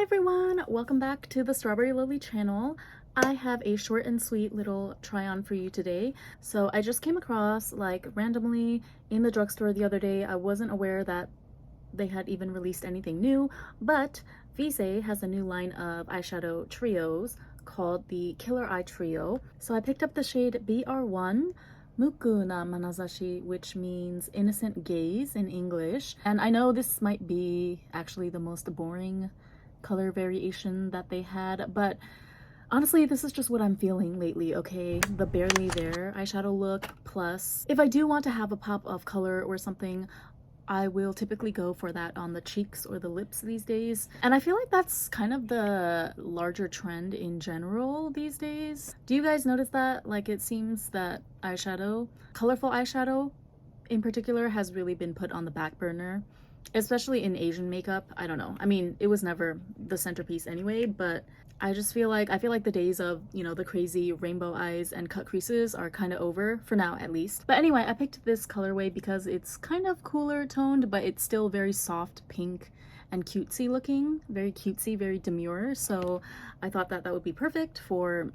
Hi everyone, welcome back to the Strawberry Lily channel. I have a short and sweet little try on for you today. So I just came across like randomly in the drugstore the other day. I wasn't aware that they had even released anything new, but Visee has a new line of eyeshadow trios called the Killer Eye Trio. So I picked up the shade BR-1 Muku na Manazashi, which means innocent gaze in English. And I know this might be actually the most boring color variation that they had, but honestly, this is just what I'm feeling lately, okay? The barely there eyeshadow look, plus if I do want to have a pop of color or something, I will typically go for that on the cheeks or the lips these days. And I feel like that's kind of the larger trend in general these days. Do you guys notice that? Like, it seems that eyeshadow, colorful eyeshadow in particular, has really been put on the back burner, especially in Asian makeup. I don't know. I mean, it was never the centerpiece anyway, but I just feel like the days of, you know, the crazy rainbow eyes and cut creases are kind of over for now, at least. But anyway, I picked this colorway because it's kind of cooler toned, but it's still very soft pink and cutesy looking, very cutesy, very demure. So I thought that that would be perfect for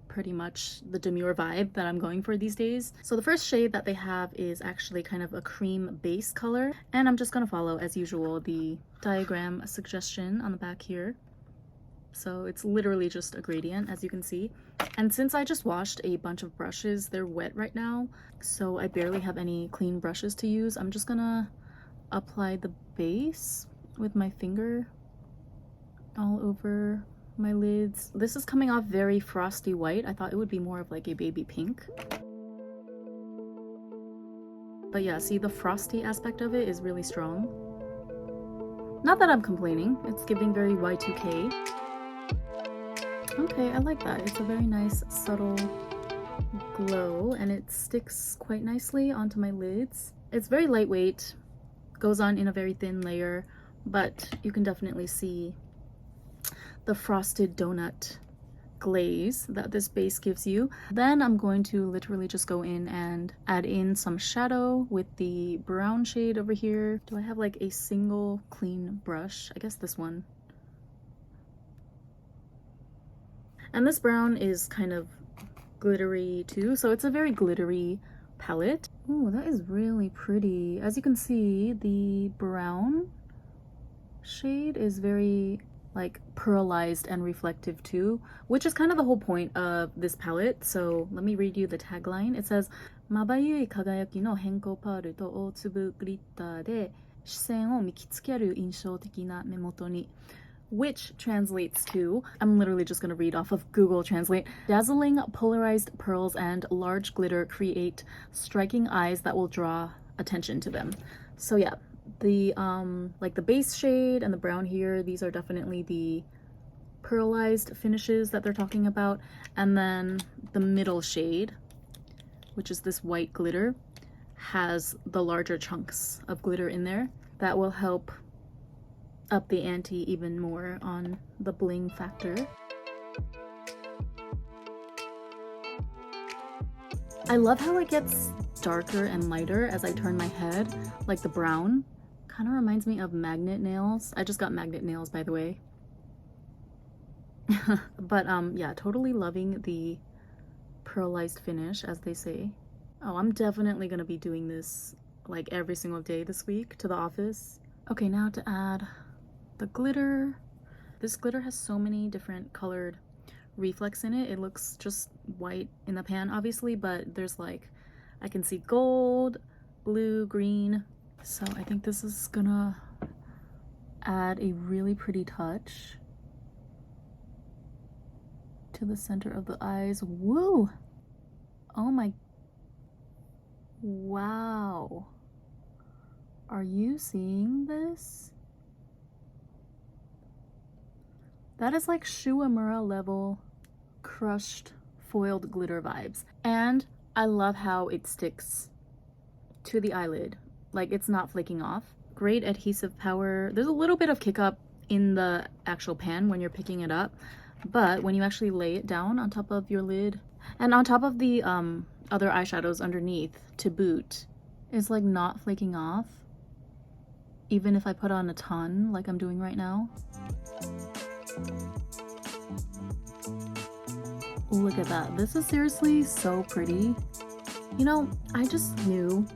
pretty much the demure vibe that I'm going for these days. So the first shade that they have is actually kind of a cream base color, and I'm just gonna follow, as usual, the diagram suggestion on the back here. So it's literally just a gradient, as you can see. And since I just washed a bunch of brushes, they're wet right now, so I barely have any clean brushes to use. I'm just gonna apply the base with my finger all over my lids. This is coming off very frosty white. I thought it would be more of like a baby pink. But yeah, see, the frosty aspect of it is really strong. Not that I'm complaining, it's giving very Y2K. Okay, I like that. It's a very nice subtle glow and it sticks quite nicely onto my lids. It's very lightweight, goes on in a very thin layer, but you can definitely see the frosted donut glaze that this base gives you. Then I'm going to literally just go in and add in some shadow with the brown shade over here. Do I have like a single clean brush? I guess this one. And this brown is kind of glittery too, so it's a very glittery palette. Ooh, that is really pretty. As you can see, the brown shade is very like pearlized and reflective too, which is kind of the whole point of this palette. So let me read you the tagline. It says, "Mabayui kagayaki no henko paru to otsubu glitter de shisen o mikitsukeru inshoutekii na memoto ni," which translates to, I'm literally just gonna read off of Google Translate, "Dazzling polarized pearls and large glitter create striking eyes that will draw attention to them." So yeah, the like the base shade and the brown here, these are definitely the pearlized finishes that they're talking about, and then the middle shade, which is this white glitter, has the larger chunks of glitter in there that will help up the ante even more on the bling factor. I love how it gets darker and lighter as I turn my head, like the brown. Kind of reminds me of magnet nails. I just got magnet nails, by the way. But yeah, totally loving the pearlized finish, as they say. Oh, I'm definitely gonna be doing this like every single day this week to the office. Okay, now to add the glitter. This glitter has so many different colored reflex in it. It looks just white in the pan, obviously, but there's like, I can see gold, blue, green. So I think this is gonna add a really pretty touch to the center of the eyes. Woo! Oh my, wow. Are you seeing this? That is like Shuamura level crushed foiled glitter vibes. And I love how it sticks to the eyelid. Like, it's not flaking off. Great adhesive power. There's a little bit of kick up in the actual pan when you're picking it up, but when you actually lay it down on top of your lid and on top of the other eyeshadows underneath to boot, it's like not flaking off, even if I put on a ton like I'm doing right now. Look at that. This is seriously so pretty. You know, I just knew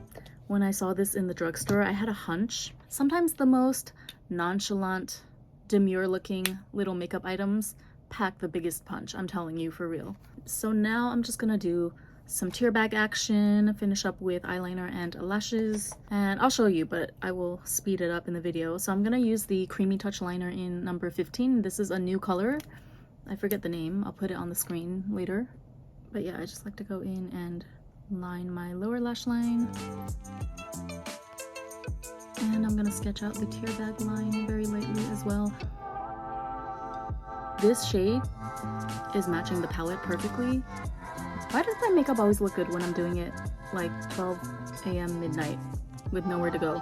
when I saw this in the drugstore, I had a hunch. Sometimes the most nonchalant, demure looking little makeup items pack the biggest punch. I'm telling you, for real. So now I'm just gonna do some tear bag action, finish up with eyeliner and lashes, and I'll show you, but I will speed it up in the video. So I'm gonna use the Creamy Touch liner in number 15. This is a new color. I forget the name. I'll put it on the screen later. But yeah, I just like to go in and line my lower lash line. And I'm gonna sketch out the tear bag line very lightly as well. This shade is matching the palette perfectly. Why does my makeup always look good when I'm doing it like 12 a.m. midnight with nowhere to go?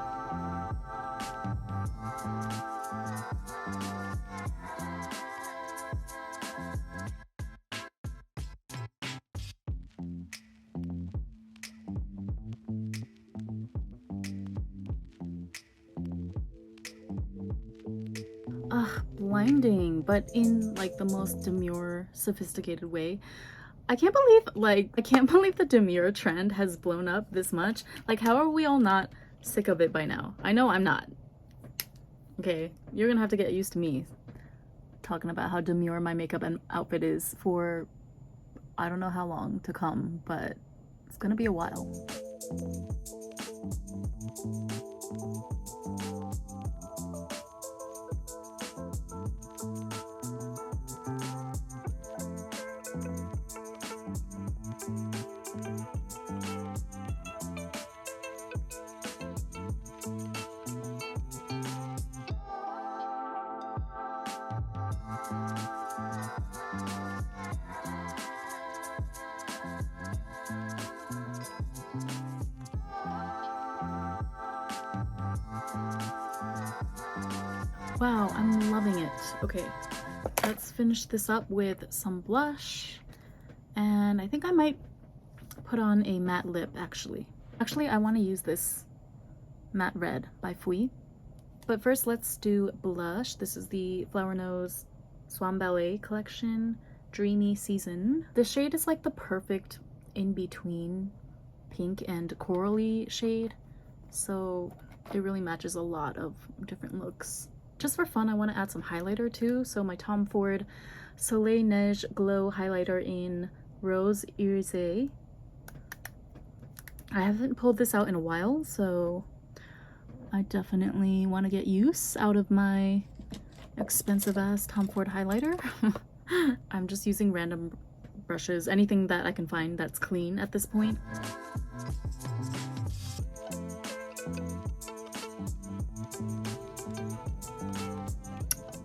Ugh, blinding, but in like the most demure, sophisticated way. I can't believe the demure trend has blown up this much. Like, how are we all not sick of it by now? I know I'm not. Okay, you're gonna have to get used to me talking about how demure my makeup and outfit is for I don't know how long to come, but it's gonna be a while. Wow, I'm loving it. Okay, let's finish this up with some blush. And I think I might put on a matte lip, actually. Actually, I want to use this matte red by Visee. But first, let's do blush. This is the Flower Nose Swan Ballet collection, Dreamy Season. The shade is like the perfect in-between pink and corally shade. So it really matches a lot of different looks. Just for fun, I want to add some highlighter too. So my Tom Ford Soleil Neige Glow highlighter in Rose Irisé. I haven't pulled this out in a while, so I definitely want to get use out of my expensive ass Tom Ford highlighter. I'm just using random brushes, anything that I can find that's clean at this point.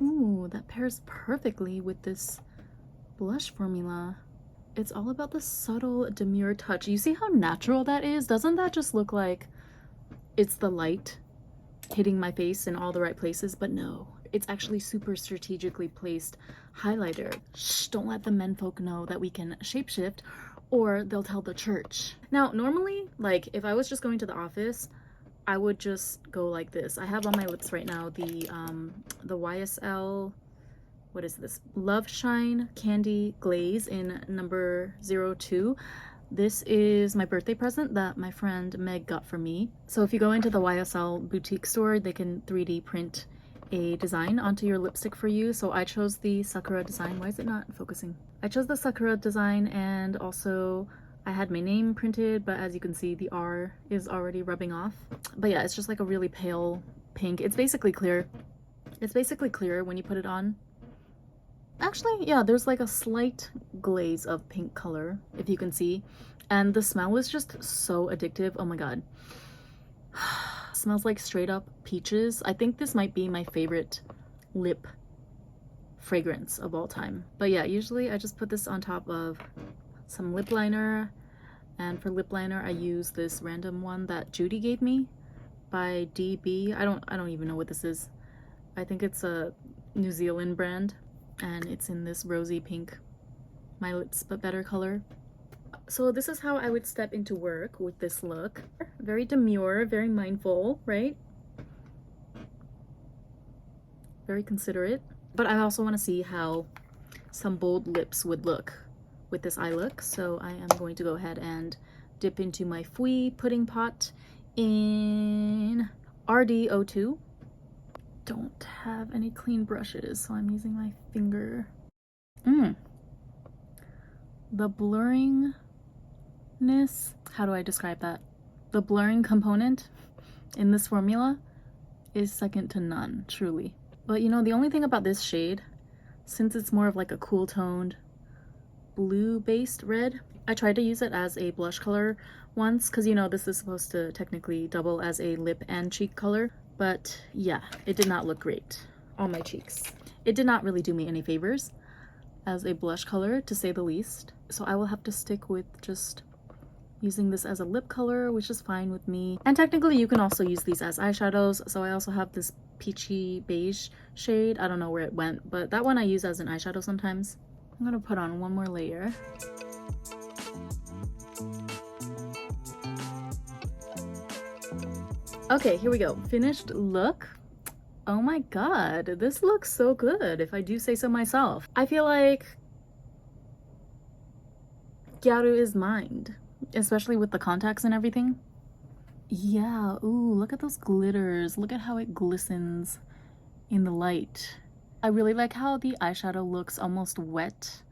Ooh, that pairs perfectly with this blush formula. It's all about the subtle, demure touch. You see how natural that is? Doesn't that just look like it's the light hitting my face in all the right places? But no, it's actually super strategically placed highlighter. Shh, don't let the menfolk know that we can shapeshift or they'll tell the church. Now, normally, like if I was just going to the office, I would just go like this. I have on my lips right now the YSL, what is this? Love Shine Candy Glaze in number 02. This is my birthday present that my friend Meg got for me. So if you go into the YSL boutique store, they can 3D print a design onto your lipstick for you. So I chose the Sakura design. Why is it not focusing? I chose the Sakura design, and also I had my name printed, but as you can see, the R is already rubbing off. But yeah, it's just like a really pale pink. It's basically clear. It's basically clear when you put it on. Actually, yeah, there's like a slight glaze of pink color, if you can see. And the smell is just so addictive. Oh my god. Smells like straight up peaches. I think this might be my favorite lip fragrance of all time. But yeah, usually I just put this on top of some lip liner, and for lip liner I use this random one that Judy gave me by DB. I don't even know what this is. I think it's a New Zealand brand, and it's in this rosy pink, My Lips But Better color. So this is how I would step into work with this look. Very demure, very mindful, right? Very considerate. But I also want to see how some bold lips would look with this eye look. So I am going to go ahead and dip into my Visee pudding pot in RD02. Don't have any clean brushes, so I'm using my finger. The blurringness, how do I describe that? The blurring component in this formula is second to none, truly. But you know, the only thing about this shade, since it's more of like a cool toned blue based red, I tried to use it as a blush color once because, you know, this is supposed to technically double as a lip and cheek color. But yeah, it did not look great on my cheeks. It did not really do me any favors as a blush color, to say the least. So I will have to stick with just using this as a lip color, which is fine with me. And technically you can also use these as eyeshadows. So I also have this peachy beige shade. I don't know where it went, but that one I use as an eyeshadow sometimes. I'm gonna put on one more layer. Okay, here we go. Finished look. Oh my god, this looks so good, if I do say so myself. I feel like Gyaru is mind, especially with the contacts and everything. Yeah, ooh, look at those glitters. Look at how it glistens in the light. I really like how the eyeshadow looks almost wet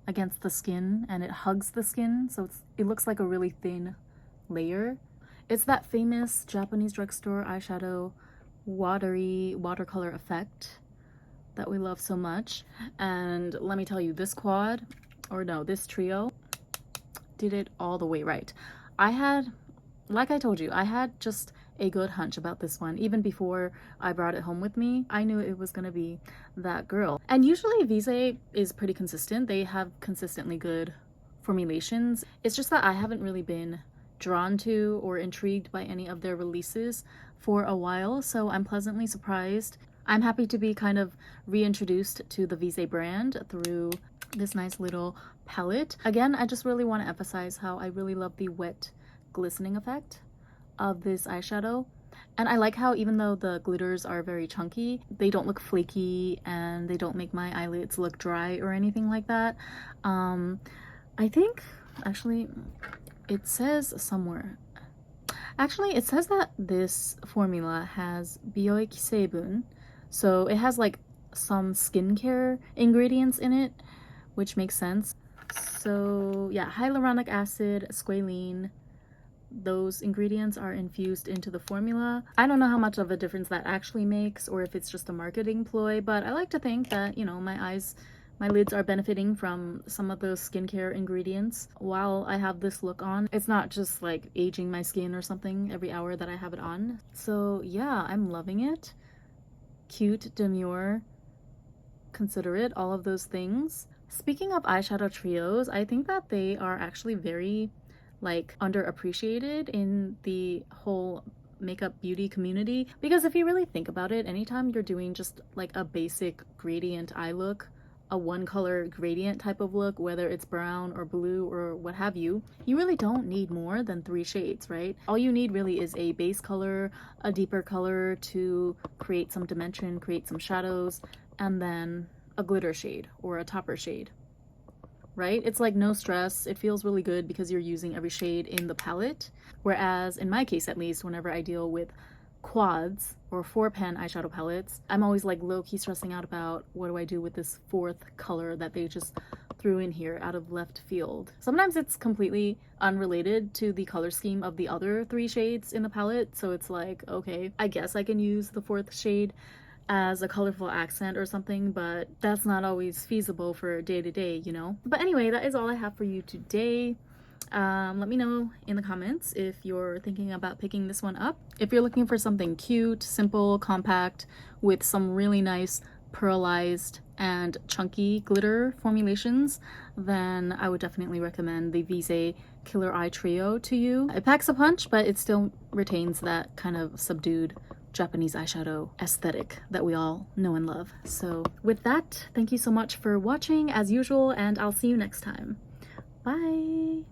against the skin and it hugs the skin, so it looks like a really thin layer. It's that famous Japanese drugstore eyeshadow watery watercolor effect that we love so much. And let me tell you, this quad, or no, this trio did it all the way right. I had, like I told you, I had just a good hunch about this one. Even before I brought it home with me, I knew it was gonna be that girl. And usually Visee is pretty consistent. They have consistently good formulations. It's just that I haven't really been drawn to or intrigued by any of their releases for a while, so I'm pleasantly surprised. I'm happy to be kind of reintroduced to the Visee brand through this nice little palette. Again, I just really want to emphasize how I really love the wet glistening effect of this eyeshadow. And I like how even though the glitters are very chunky, they don't look flaky and they don't make my eyelids look dry or anything like that. I think, actually, it says somewhere, it says that this formula has bioiki seibun, so it has like some skincare ingredients in it, which makes sense. So yeah, hyaluronic acid, squalene, those ingredients are infused into the formula. I don't know how much of a difference that actually makes or if it's just a marketing ploy, but I like to think that, you know, my lids are benefiting from some of those skincare ingredients while I have this look on. It's not just like aging my skin or something every hour that I have it on. So yeah, I'm loving it. Cute, demure, considerate, all of those things. Speaking of eyeshadow trios, I think that they are actually very like underappreciated in the whole makeup beauty community, because if you really think about it, anytime you're doing just like a basic gradient eye look, a one color gradient type of look, whether it's brown or blue or what have you, you really don't need more than 3 shades, right? All you need really is a base color, a deeper color to create some dimension, create some shadows, and then a glitter shade or a topper shade, right? It's like no stress. It feels really good because you're using every shade in the palette. Whereas in my case, at least, whenever I deal with quads or 4-pan eyeshadow palettes, I'm always like low-key stressing out about what do I do with this 4th color that they just threw in here out of left field. Sometimes it's completely unrelated to the color scheme of the other 3 shades in the palette, so it's like, okay, I guess I can use the 4th shade as a colorful accent or something, but that's not always feasible for day to day, you know? But anyway, that is all I have for you today. Let me know in the comments if you're thinking about picking this one up. If you're looking for something cute, simple, compact, with some really nice pearlized and chunky glitter formulations, then I would definitely recommend the Visee Killer Eye Trio to you. It packs a punch, but it still retains that kind of subdued Japanese eyeshadow aesthetic that we all know and love. So with that, thank you so much for watching as usual, and I'll see you next time. Bye!